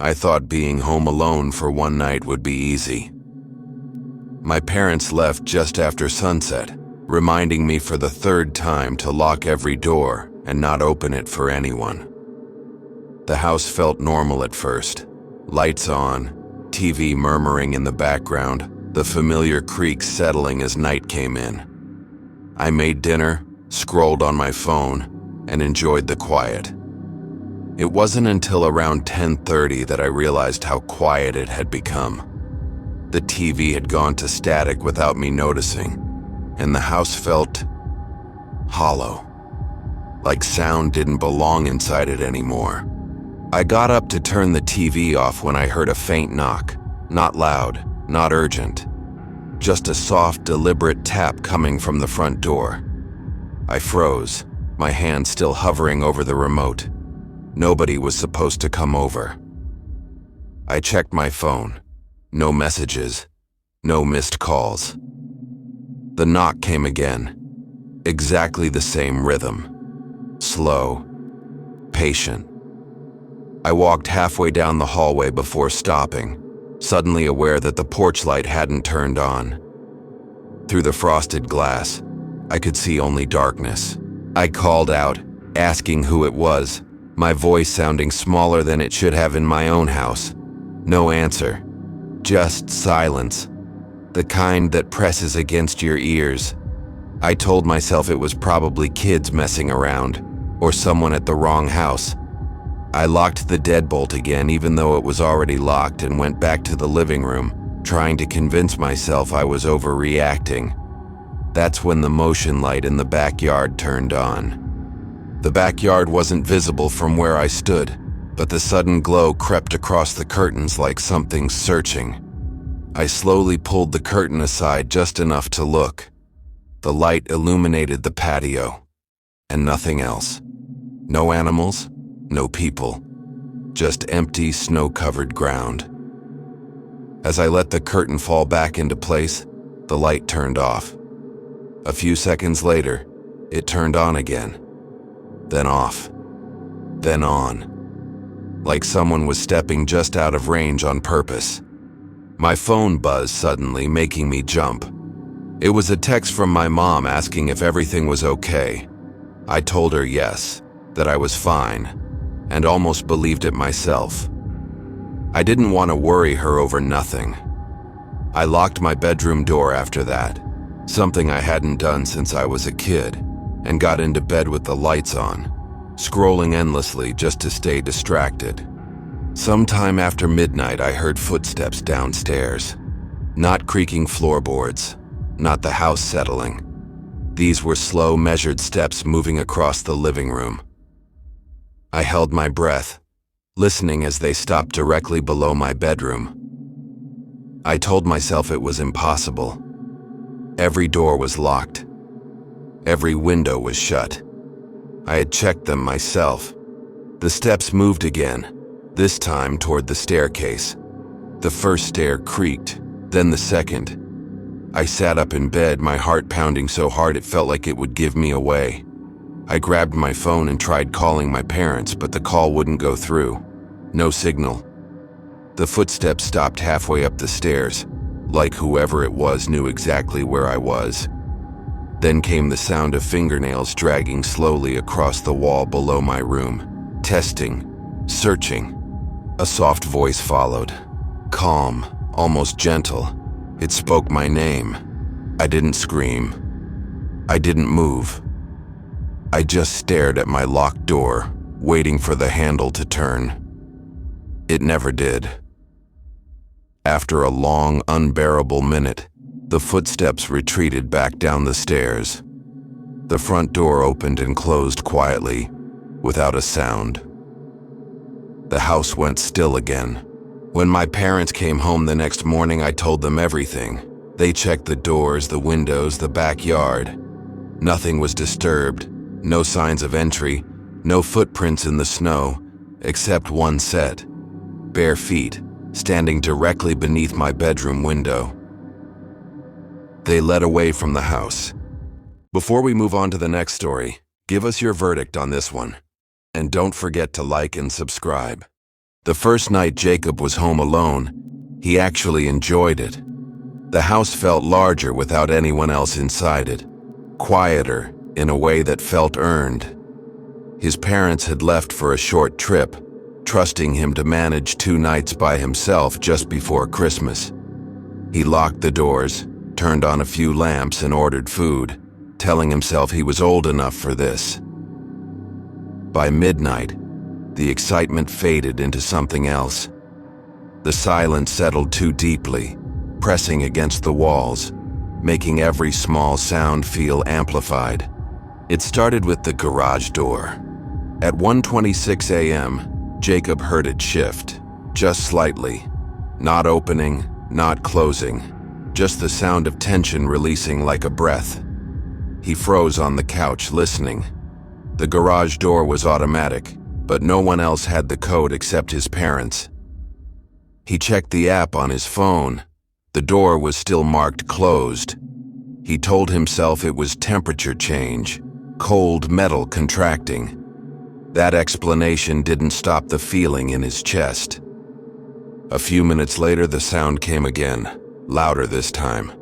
I thought being home alone for one night would be easy. My parents left just after sunset, reminding me for the third time to lock every door and not open it for anyone. The house felt normal at first. Lights on, TV murmuring in the background, the familiar creaks settling as night came in. I made dinner, scrolled on my phone, and enjoyed the quiet. It wasn't until around 10:30 that I realized how quiet it had become. The TV had gone to static without me noticing, and the house felt hollow, like sound didn't belong inside it anymore. I got up to turn the TV off when I heard a faint knock, not loud, not urgent, just a soft, deliberate tap coming from the front door. I froze, my hand still hovering over the remote. Nobody was supposed to come over. I checked my phone. No messages, no missed calls. The knock came again, exactly the same rhythm. Slow, patient. I walked halfway down the hallway before stopping, suddenly aware that the porch light hadn't turned on. Through the frosted glass, I could see only darkness. I called out, asking who it was, my voice sounding smaller than it should have in my own house. No answer. Just silence, the kind that presses against your ears. I told myself it was probably kids messing around, or someone at the wrong house. I locked the deadbolt again even though it was already locked and went back to the living room, trying to convince myself I was overreacting. That's when the motion light in the backyard turned on. The backyard wasn't visible from where I stood, but the sudden glow crept across the curtains like something searching. I slowly pulled the curtain aside just enough to look. The light illuminated the patio, and nothing else. No animals, no people, just empty, snow-covered ground. As I let the curtain fall back into place, the light turned off. A few seconds later, it turned on again, then off, then on. Like someone was stepping just out of range on purpose. My phone buzzed suddenly, making me jump. It was a text from my mom asking if everything was okay. I told her yes, that I was fine, and almost believed it myself. I didn't want to worry her over nothing. I locked my bedroom door after that, something I hadn't done since I was a kid, and got into bed with the lights on, scrolling endlessly just to stay distracted. Sometime after midnight, I heard footsteps downstairs. Not creaking floorboards, not the house settling. These were slow, measured steps moving across the living room. I held my breath, listening as they stopped directly below my bedroom. I told myself it was impossible. Every door was locked. Every window was shut. I had checked them myself. The steps moved again, this time toward the staircase. The first stair creaked, then the second. I sat up in bed, my heart pounding so hard it felt like it would give me away. I grabbed my phone and tried calling my parents, but the call wouldn't go through. No signal. The footsteps stopped halfway up the stairs, like whoever it was knew exactly where I was. Then came the sound of fingernails dragging slowly across the wall below my room. Testing, searching. A soft voice followed. Calm, almost gentle. It spoke my name. I didn't scream. I didn't move. I just stared at my locked door, waiting for the handle to turn. It never did. After a long, unbearable minute, the footsteps retreated back down the stairs. The front door opened and closed quietly, without a sound. The house went still again. When my parents came home the next morning, I told them everything. They checked the doors, the windows, the backyard. Nothing was disturbed, no signs of entry, no footprints in the snow, except one set. Bare feet, standing directly beneath my bedroom window. They led away from the house. Before we move on to the next story, give us your verdict on this one. And don't forget to like and subscribe. The first night Jacob was home alone, he actually enjoyed it. The house felt larger without anyone else inside it, quieter in a way that felt earned. His parents had left for a short trip, trusting him to manage 2 nights by himself just before Christmas. He locked the doors, turned on a few lamps, and ordered food, telling himself he was old enough for this. By midnight, the excitement faded into something else. The silence settled too deeply, pressing against the walls, making every small sound feel amplified. It started with the garage door. At 1:26 a.m., Jacob heard it shift, just slightly. Not opening, not closing, just the sound of tension releasing like a breath. He froze on the couch, listening. The garage door was automatic, but no one else had the code except his parents. He checked the app on his phone. The door was still marked closed. He told himself it was temperature change, cold metal contracting. That explanation didn't stop the feeling in his chest. A few minutes later, the sound came again, louder this time.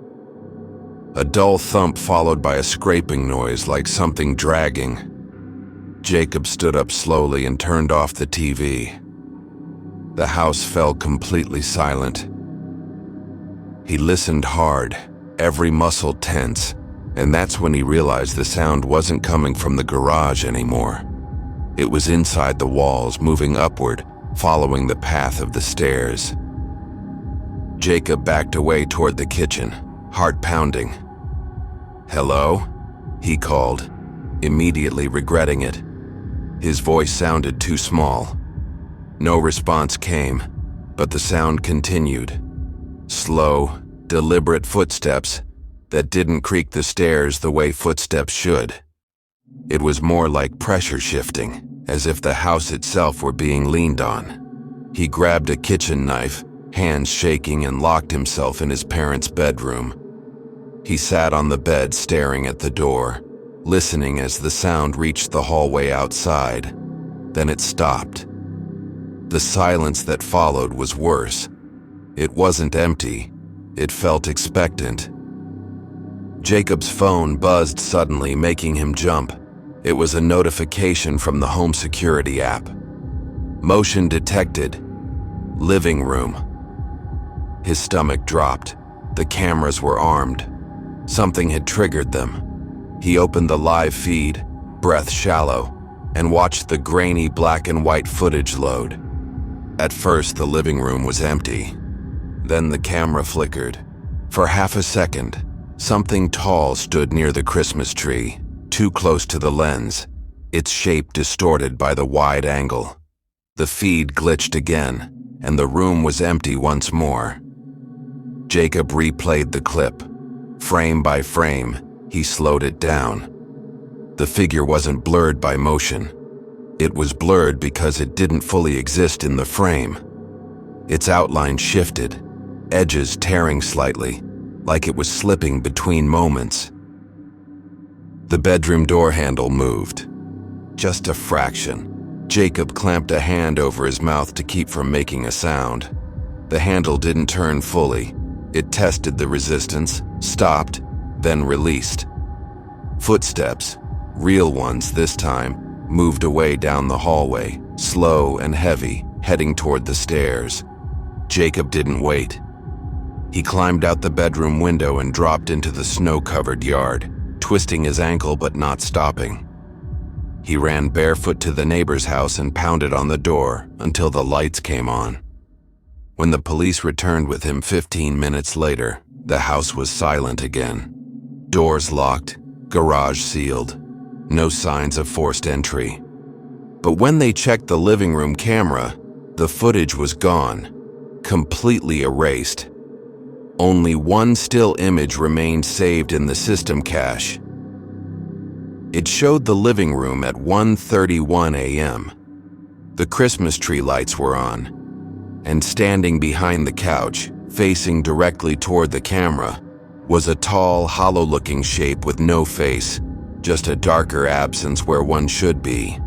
A dull thump followed by a scraping noise like something dragging. Jacob stood up slowly and turned off the TV. The house fell completely silent. He listened hard, every muscle tense, and that's when he realized the sound wasn't coming from the garage anymore. It was inside the walls, moving upward, following the path of the stairs. Jacob backed away toward the kitchen, heart pounding. "Hello?" he called, immediately regretting it. His voice sounded too small. No response came, but the sound continued. Slow, deliberate footsteps that didn't creak the stairs the way footsteps should. It was more like pressure shifting, as if the house itself were being leaned on. He grabbed a kitchen knife, hands shaking, and locked himself in his parents' bedroom. He sat on the bed staring at the door, listening as the sound reached the hallway outside. Then it stopped. The silence that followed was worse. It wasn't empty. It felt expectant. Jacob's phone buzzed suddenly, making him jump. It was a notification from the home security app. Motion detected. Living room. His stomach dropped. The cameras were armed. Something had triggered them. He opened the live feed, breath shallow, and watched the grainy black and white footage load. At first, the living room was empty. Then the camera flickered. For half a second, something tall stood near the Christmas tree, too close to the lens, its shape distorted by the wide angle. The feed glitched again, and the room was empty once more. Jacob replayed the clip. Frame by frame, he slowed it down. The figure wasn't blurred by motion. It was blurred because it didn't fully exist in the frame. Its outline shifted, edges tearing slightly, like it was slipping between moments. The bedroom door handle moved. Just a fraction. Jacob clamped a hand over his mouth to keep from making a sound. The handle didn't turn fully. It tested the resistance, stopped, then released. Footsteps, real ones this time, moved away down the hallway, slow and heavy, heading toward the stairs. Jacob didn't wait. He climbed out the bedroom window and dropped into the snow-covered yard, twisting his ankle but not stopping. He ran barefoot to the neighbor's house and pounded on the door until the lights came on. When the police returned with him 15 minutes later, the house was silent again. Doors locked, garage sealed, no signs of forced entry. But when they checked the living room camera, the footage was gone, completely erased. Only one still image remained saved in the system cache. It showed the living room at 1:31 a.m. The Christmas tree lights were on, and standing behind the couch, facing directly toward the camera, was a tall, hollow-looking shape with no face, just a darker absence where one should be.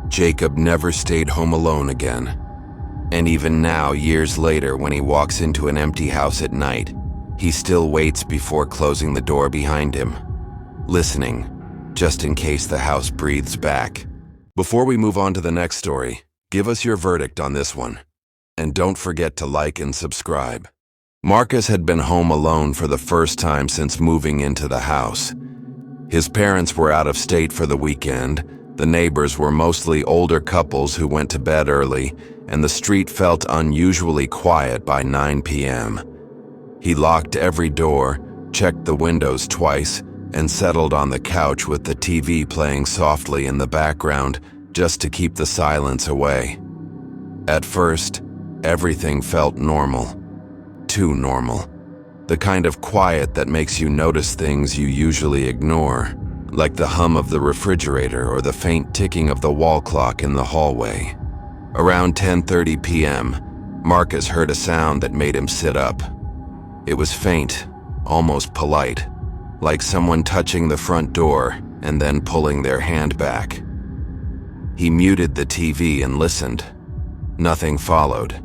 Jacob never stayed home alone again. And even now, years later, when he walks into an empty house at night, he still waits before closing the door behind him, listening, just in case the house breathes back. Before we move on to the next story, give us your verdict on this one. And don't forget to like and subscribe. Marcus had been home alone for the first time since moving into the house. His parents were out of state for the weekend, the neighbors were mostly older couples who went to bed early, and the street felt unusually quiet by 9 p.m. He locked every door, checked the windows twice, and settled on the couch with the TV playing softly in the background just to keep the silence away. At first, everything felt normal. Too normal. The kind of quiet that makes you notice things you usually ignore, like the hum of the refrigerator or the faint ticking of the wall clock in the hallway. Around 10:30 p.m., Marcus heard a sound that made him sit up. It was faint, almost polite, like someone touching the front door and then pulling their hand back. He muted the TV and listened. Nothing followed.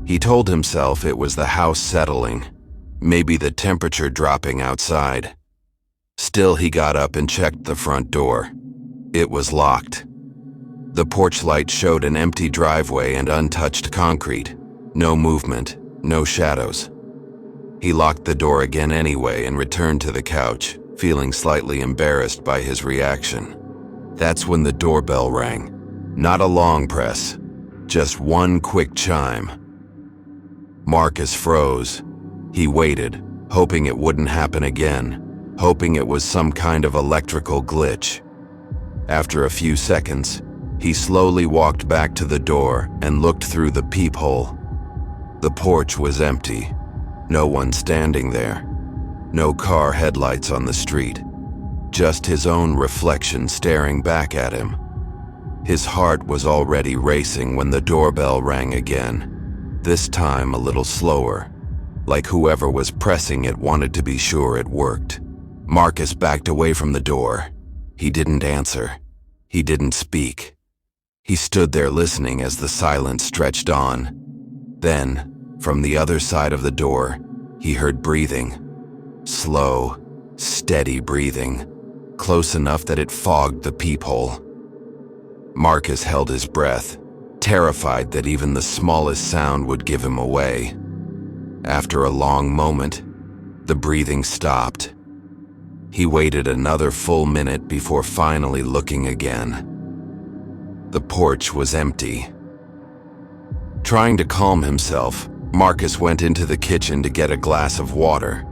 He told himself it was the house settling, maybe the temperature dropping outside. Still, he got up and checked the front door. It was locked. The porch light showed an empty driveway and untouched concrete. No movement, no shadows. He locked the door again anyway and returned to the couch, feeling slightly embarrassed by his reaction. That's when the doorbell rang. Not a long press, just one quick chime. Marcus froze. He waited, hoping it wouldn't happen again, hoping it was some kind of electrical glitch. After a few seconds, he slowly walked back to the door and looked through the peephole. The porch was empty. No one standing there. No car headlights on the street. Just his own reflection staring back at him. His heart was already racing when the doorbell rang again. This time a little slower, like whoever was pressing it wanted to be sure it worked. Marcus backed away from the door. He didn't answer. He didn't speak. He stood there listening as the silence stretched on. Then, from the other side of the door, he heard breathing. Slow, steady breathing, close enough that it fogged the peephole. Marcus held his breath, terrified that even the smallest sound would give him away. After a long moment, the breathing stopped. He waited another full minute before finally looking again. The porch was empty. Trying to calm himself, Marcus went into the kitchen to get a glass of water.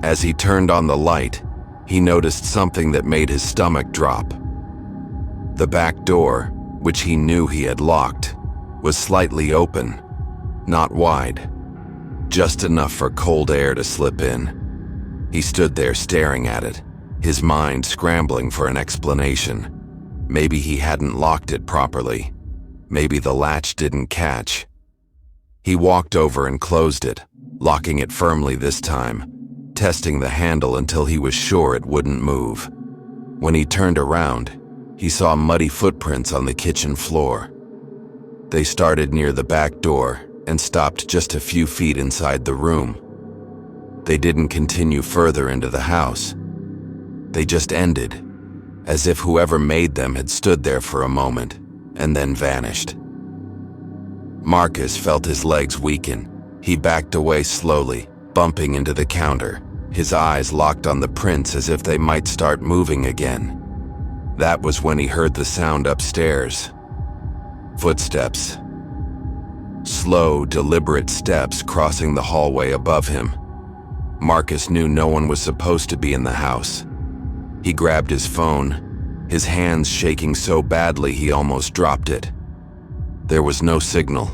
As he turned on the light, he noticed something that made his stomach drop. The back door, which he knew he had locked, was slightly open, not wide, just enough for cold air to slip in. He stood there staring at it, his mind scrambling for an explanation. Maybe he hadn't locked it properly. Maybe the latch didn't catch. He walked over and closed it, locking it firmly this time, testing the handle until he was sure it wouldn't move. When he turned around, he saw muddy footprints on the kitchen floor. They started near the back door and stopped just a few feet inside the room. They didn't continue further into the house. They just ended, as if whoever made them had stood there for a moment and then vanished. Marcus felt his legs weaken. He backed away slowly, bumping into the counter, his eyes locked on the prints as if they might start moving again. That was when he heard the sound upstairs. Footsteps. Slow, deliberate steps crossing the hallway above him. Marcus knew no one was supposed to be in the house. He grabbed his phone, his hands shaking so badly he almost dropped it. There was no signal.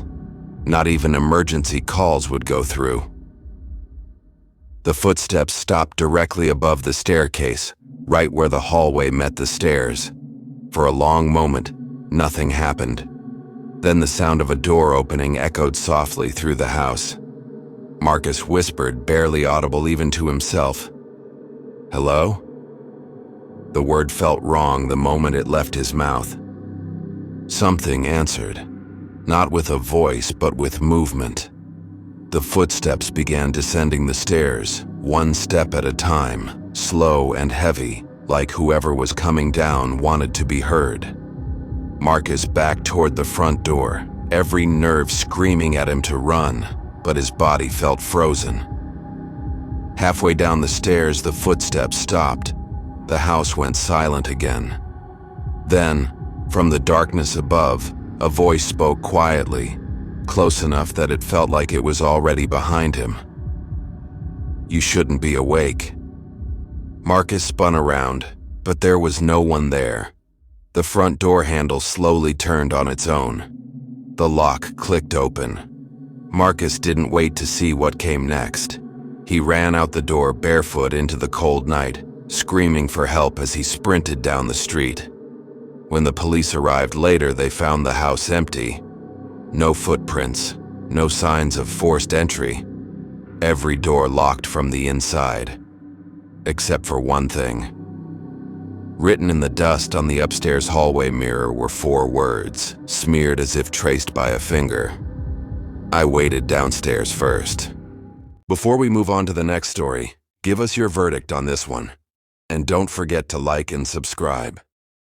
Not even emergency calls would go through. The footsteps stopped directly above the staircase, right where the hallway met the stairs. For a long moment, nothing happened. Then the sound of a door opening echoed softly through the house. Marcus whispered, barely audible even to himself, "Hello?" The word felt wrong the moment it left his mouth. Something answered. not with a voice but with movement. The footsteps began descending the stairs, one step at a time, slow and heavy, like whoever was coming down wanted to be heard. Marcus backed toward the front door, every nerve screaming at him to run, but his body felt frozen. Halfway down the stairs, the footsteps stopped. The house went silent again. Then, from the darkness above, a voice spoke quietly, close enough that it felt like it was already behind him. "You shouldn't be awake." Marcus spun around, but there was no one there. The front door handle slowly turned on its own. The lock clicked open. Marcus didn't wait to see what came next. He ran out the door barefoot into the cold night, screaming for help as he sprinted down the street. When the police arrived later, they found the house empty. No footprints, no signs of forced entry. Every door locked from the inside. Except for one thing. Written in the dust on the upstairs hallway mirror were 4 words, smeared as if traced by a finger. I waited downstairs first. Before we move on to the next story, give us your verdict on this one. And don't forget to like and subscribe.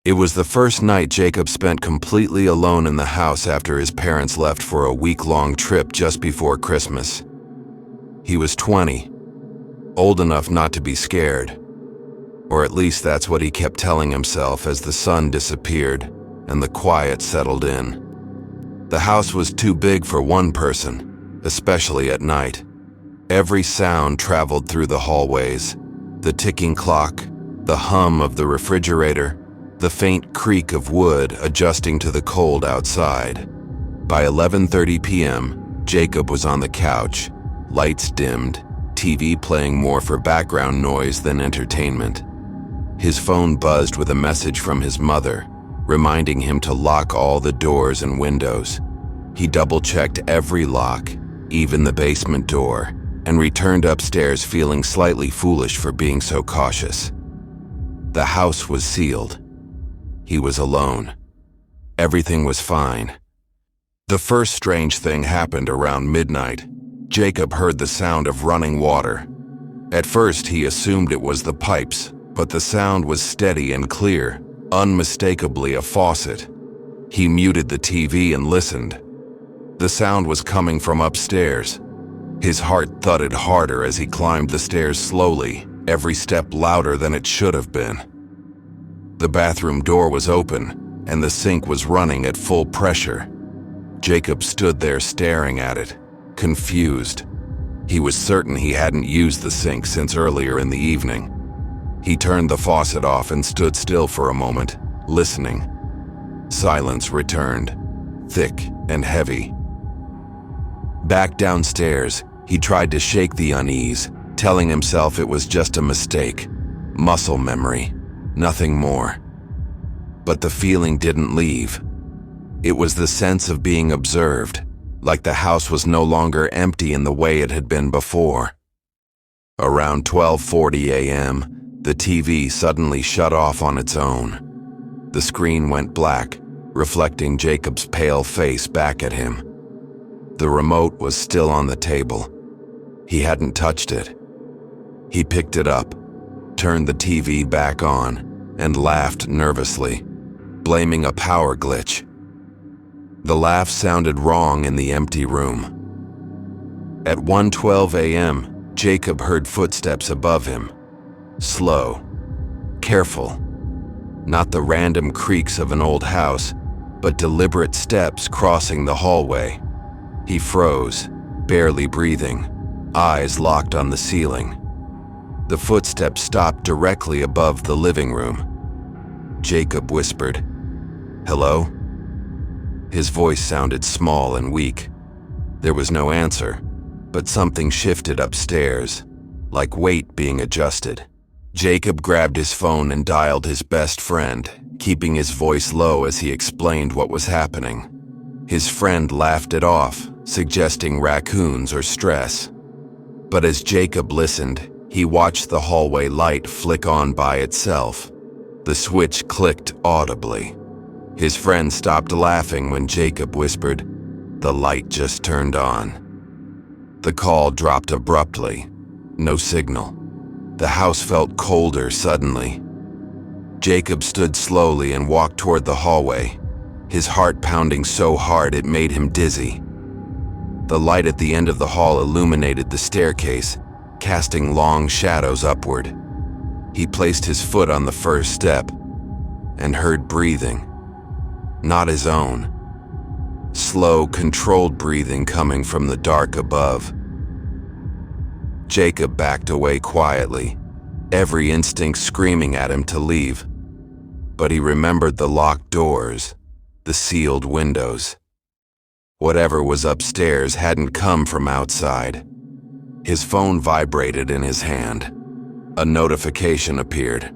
It was the first night Jacob spent completely alone in the house after his parents left for a week-long trip just before Christmas. He was 20, old enough not to be scared. Or at least that's what he kept telling himself as the sun disappeared and the quiet settled in. The house was too big for one person, especially at night. Every sound traveled through the hallways, the ticking clock, the hum of the refrigerator, the faint creak of wood adjusting to the cold outside. By 11:30 p.m., Jacob was on the couch, lights dimmed, TV playing more for background noise than entertainment. His phone buzzed with a message from his mother, reminding him to lock all the doors and windows. He double-checked every lock, even the basement door, and returned upstairs feeling slightly foolish for being so cautious. The house was sealed. He was alone. Everything was fine. The first strange thing happened around midnight. Jacob heard the sound of running water. At first, he assumed it was the pipes, but the sound was steady and clear, unmistakably a faucet. He muted the TV and listened. The sound was coming from upstairs. His heart thudded harder as he climbed the stairs slowly, every step louder than it should have been. The bathroom door was open, and the sink was running at full pressure. Jacob stood there staring at it, confused. He was certain he hadn't used the sink since earlier in the evening. He turned the faucet off and stood still for a moment, listening. Silence returned, thick and heavy. Back downstairs, he tried to shake the unease, telling himself it was just a mistake, muscle memory, nothing more. But the feeling didn't leave. It was the sense of being observed, like the house was no longer empty in the way it had been before. Around 12:40 a.m., the TV suddenly shut off on its own. The screen went black, reflecting Jacob's pale face back at him. The remote was still on the table. He hadn't touched it. He picked it up, turned the TV back on, and laughed nervously, blaming a power glitch. The laugh sounded wrong in the empty room. At 1:12 a.m., Jacob heard footsteps above him. Slow, careful. Not the random creaks of an old house, but deliberate steps crossing the hallway. He froze, barely breathing, eyes locked on the ceiling. The footsteps stopped directly above the living room. Jacob whispered, "Hello?" His voice sounded small and weak. There was no answer, but something shifted upstairs, like weight being adjusted. Jacob grabbed his phone and dialed his best friend, keeping his voice low as he explained what was happening. His friend laughed it off, suggesting raccoons or stress. But as Jacob listened, he watched the hallway light flick on by itself. The switch clicked audibly. His friend stopped laughing when Jacob whispered, The light just turned on. The call dropped abruptly. No signal. The house felt colder suddenly. Jacob stood slowly and walked toward the hallway, his heart pounding so hard it made him dizzy. The light at the end of the hall illuminated the staircase, casting long shadows upward. He placed his foot on the first step and heard breathing. Not his own. Slow, controlled breathing coming from the dark above. Jacob backed away quietly, every instinct screaming at him to leave. But he remembered the locked doors, the sealed windows. Whatever was upstairs hadn't come from outside. His phone vibrated in his hand. A notification appeared.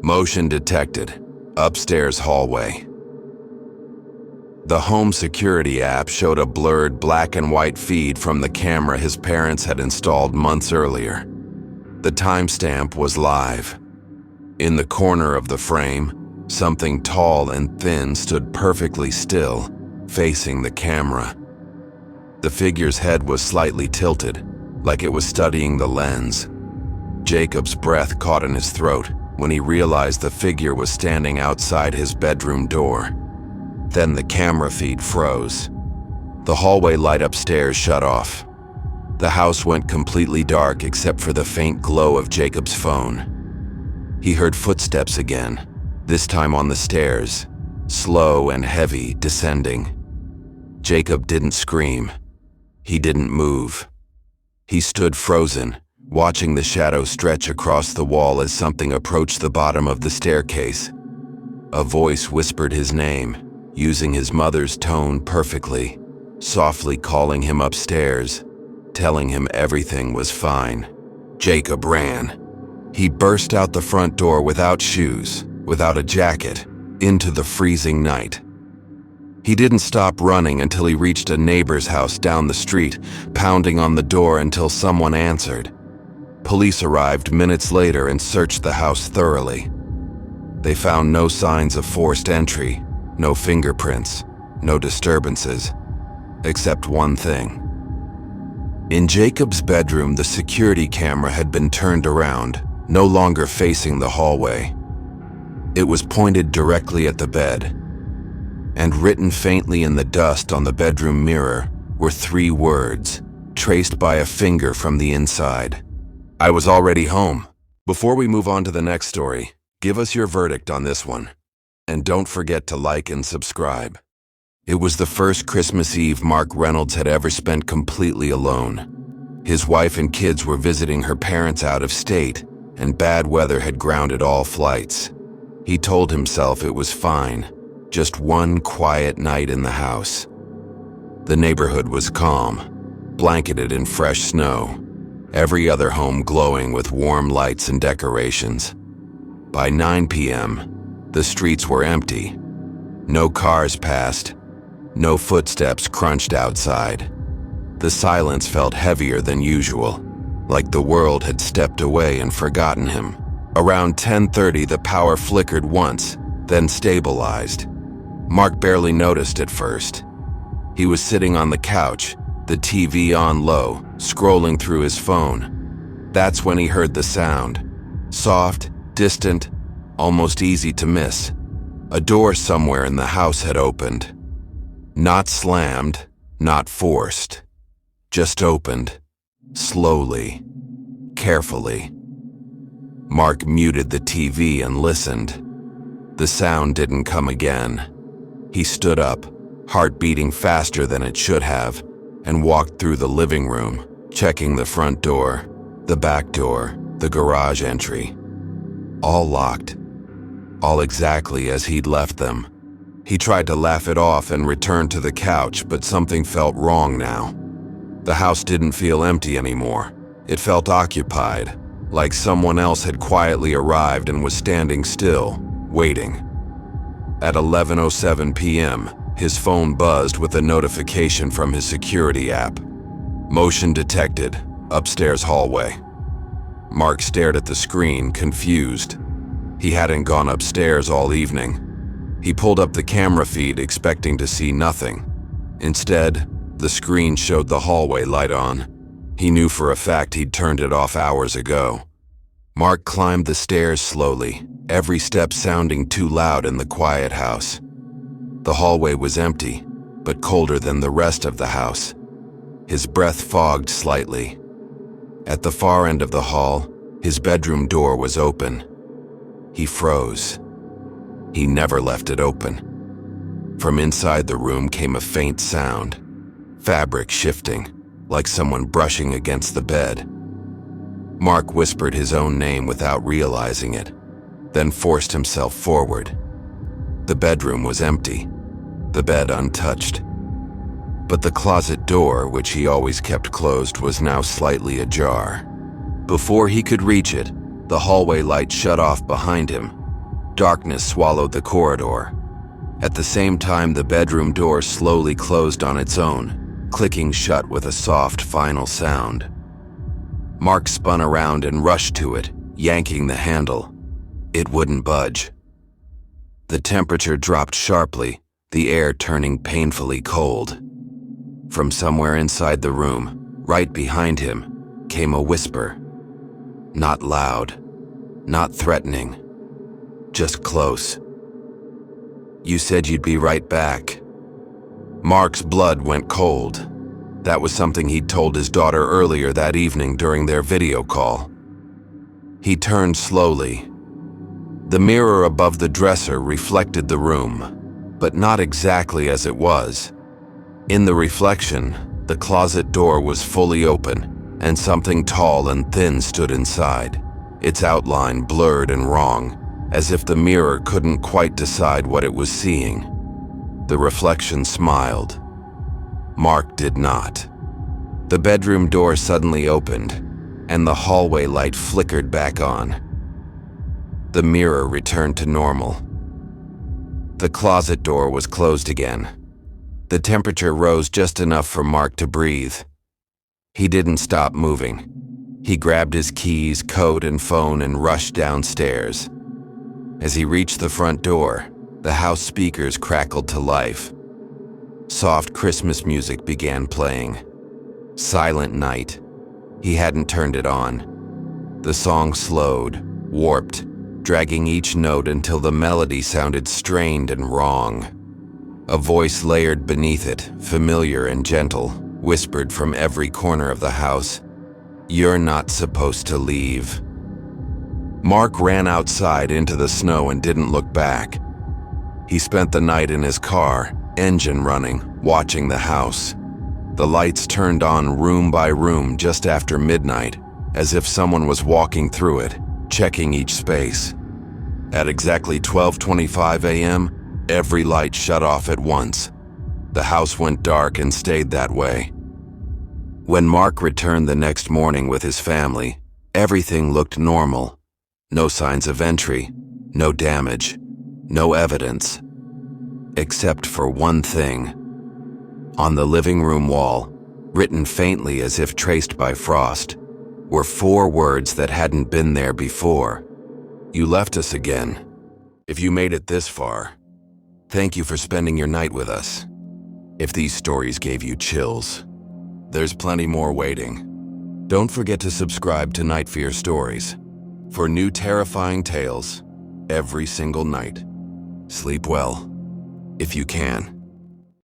Motion detected. Upstairs hallway. The home security app showed a blurred black and white feed from the camera his parents had installed months earlier. The timestamp was live. In the corner of the frame, something tall and thin stood perfectly still, facing the camera. The figure's head was slightly tilted, like it was studying the lens. Jacob's breath caught in his throat when he realized the figure was standing outside his bedroom door. Then the camera feed froze. The hallway light upstairs shut off. The house went completely dark except for the faint glow of Jacob's phone. He heard footsteps again, this time on the stairs, slow and heavy, descending. Jacob didn't scream. He didn't move. He stood frozen, watching the shadow stretch across the wall as something approached the bottom of the staircase. A voice whispered his name, using his mother's tone perfectly, softly calling him upstairs, telling him everything was fine. Jacob ran. He burst out the front door without shoes, without a jacket, into the freezing night. He didn't stop running until he reached a neighbor's house down the street, pounding on the door until someone answered. Police arrived minutes later and searched the house thoroughly. They found no signs of forced entry, no fingerprints, no disturbances, except one thing. In Jacob's bedroom, the security camera had been turned around, no longer facing the hallway. It was pointed directly at the bed, and written faintly in the dust on the bedroom mirror were 3 words, traced by a finger from the inside. I was already home. Before we move on to the next story, give us your verdict on this one. And don't forget to like and subscribe. It was the first Christmas Eve Mark Reynolds had ever spent completely alone. His wife and kids were visiting her parents out of state, and bad weather had grounded all flights. He told himself it was fine, just one quiet night in the house. The neighborhood was calm, blanketed in fresh snow, every other home glowing with warm lights and decorations. By 9 p.m., the streets were empty. No cars passed. No footsteps crunched outside. The silence felt heavier than usual, like the world had stepped away and forgotten him. Around 10:30, the power flickered once, then stabilized. Mark barely noticed at first. He was sitting on the couch, the TV on low, scrolling through his phone. That's when he heard the sound. Soft, distant, almost easy to miss. A door somewhere in the house had opened. Not slammed, not forced. Just opened. Slowly. Carefully. Mark muted the TV and listened. The sound didn't come again. He stood up, heart beating faster than it should have, and walked through the living room, checking the front door, the back door, the garage entry. All locked. All exactly as he'd left them. He tried to laugh it off and return to the couch, but something felt wrong now. The house didn't feel empty anymore. It felt occupied, like someone else had quietly arrived and was standing still, waiting. At 11:07 p.m., his phone buzzed with a notification from his security app. Motion detected, upstairs hallway. Mark stared at the screen, confused. He hadn't gone upstairs all evening. He pulled up the camera feed, expecting to see nothing. Instead, the screen showed the hallway light on. He knew for a fact he'd turned it off hours ago. Mark climbed the stairs slowly, every step sounding too loud in the quiet house. The hallway was empty, but colder than the rest of the house. His breath fogged slightly. At the far end of the hall, his bedroom door was open. He froze. He never left it open. From inside the room came a faint sound, fabric shifting, like someone brushing against the bed. Mark whispered his own name without realizing it, then forced himself forward. The bedroom was empty, the bed untouched. But the closet door, which he always kept closed, was now slightly ajar. Before he could reach it, the hallway light shut off behind him. Darkness swallowed the corridor. At the same time, the bedroom door slowly closed on its own, clicking shut with a soft, final sound. Mark spun around and rushed to it, yanking the handle. It wouldn't budge. The temperature dropped sharply, the air turning painfully cold. From somewhere inside the room, right behind him, came a whisper. Not loud, not threatening, just close. "You said you'd be right back." Mark's blood went cold. That was something he'd told his daughter earlier that evening during their video call. He turned slowly. The mirror above the dresser reflected the room, but not exactly as it was. In the reflection, the closet door was fully open, and something tall and thin stood inside, its outline blurred and wrong, as if the mirror couldn't quite decide what it was seeing. The reflection smiled. Mark did not. The bedroom door suddenly opened, and the hallway light flickered back on. The mirror returned to normal. The closet door was closed again. The temperature rose just enough for Mark to breathe. He didn't stop moving. He grabbed his keys, coat, and phone and rushed downstairs. As he reached the front door, the house speakers crackled to life. Soft Christmas music began playing. Silent Night. He hadn't turned it on. The song slowed, warped, dragging each note until the melody sounded strained and wrong. A voice layered beneath it, familiar and gentle, whispered from every corner of the house, "You're not supposed to leave." Mark ran outside into the snow and didn't look back. He spent the night in his car, engine running, watching the house. The lights turned on room by room just after midnight, as if someone was walking through it, checking each space. At exactly 12:25 a.m., every light shut off at once. The house went dark and stayed that way. When Mark returned the next morning with his family, everything looked normal. No signs of entry, no damage, no evidence. Except for one thing. On the living room wall, written faintly as if traced by frost, were 4 words that hadn't been there before. "You left us again. If you made it this far, thank you for spending your night with us." If these stories gave you chills, there's plenty more waiting. Don't forget to subscribe to NightFear Stories for new terrifying tales every single night. Sleep well, if you can.